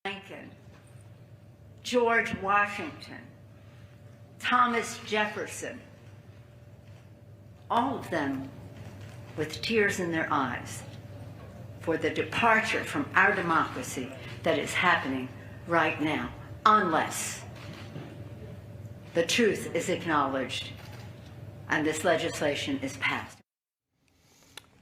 Lincoln, George Washington, Thomas Jefferson, all of them with tears in their eyes for the departure from our democracy that is happening right now, unless the truth is acknowledged and this legislation is passed.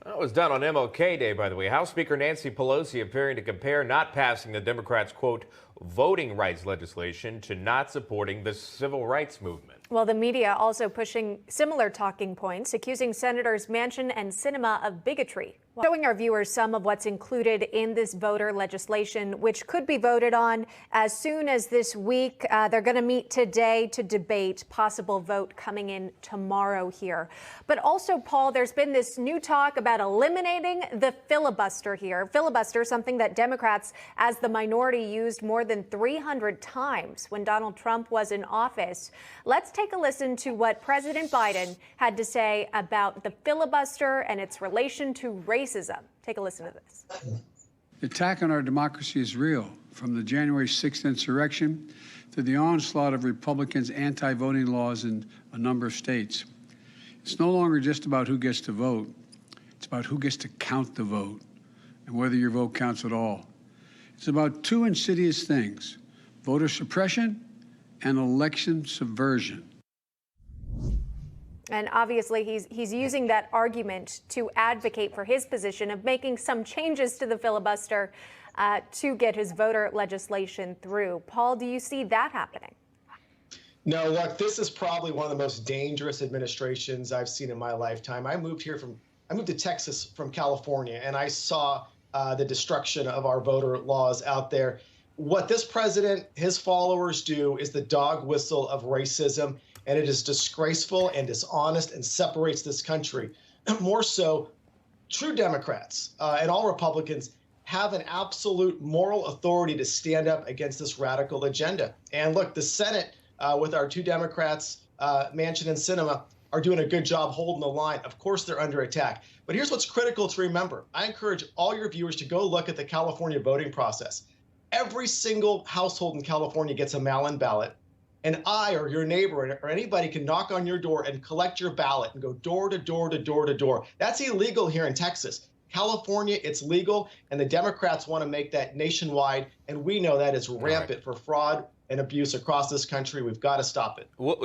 That was done on MLK Day, by the way. House Speaker Nancy Pelosi appearing to compare not passing the Democrats' quote, voting rights legislation to not supporting the civil rights movement. Well, the media also pushing similar talking points, accusing Senators Manchin and Sinema of bigotry. Showing our viewers some of what's included in this voter legislation, which could be voted on as soon as this week. They're going to meet today to debate, possible vote coming in tomorrow here. But also, Paul, there's been this new talk about eliminating the filibuster here. Filibuster, something that Democrats as the minority used more than 300 times when Donald Trump was in office. Let's take a listen to what President Biden had to say about the filibuster and its relation to racism. Take a listen to this. The attack on our democracy is real, from the January 6th insurrection to the onslaught of Republicans' anti-voting laws in a number of states. It's no longer just about who gets to vote. It's about who gets to count the vote and whether your vote counts at all. It's about two insidious things: voter suppression and election subversion. And obviously, he's using that argument to advocate for his position of making some changes to the filibuster to get his voter legislation through. Paul, do you see that happening? No, look, this is probably one of the most dangerous administrations I've seen in my lifetime. I moved to Texas from California, and I saw the destruction of our voter laws out there. What this president, his followers do is the dog whistle of racism, and it is disgraceful and dishonest and separates this country. More so, true Democrats and all Republicans have an absolute moral authority to stand up against this radical agenda. And look, the Senate with our two Democrats, Manchin and Sinema, are doing a good job holding the line. Of course, they're under attack. But here's what's critical to remember. I encourage all your viewers to go look at the California voting process. Every single household in California gets a mail-in ballot. And I or your neighbor or anybody can knock on your door and collect your ballot and go door to door to door to door. That's illegal here in Texas. California, it's legal, and the Democrats want to make that nationwide, and we know that is rampant for fraud and abuse across this country. We've got to stop it. Well,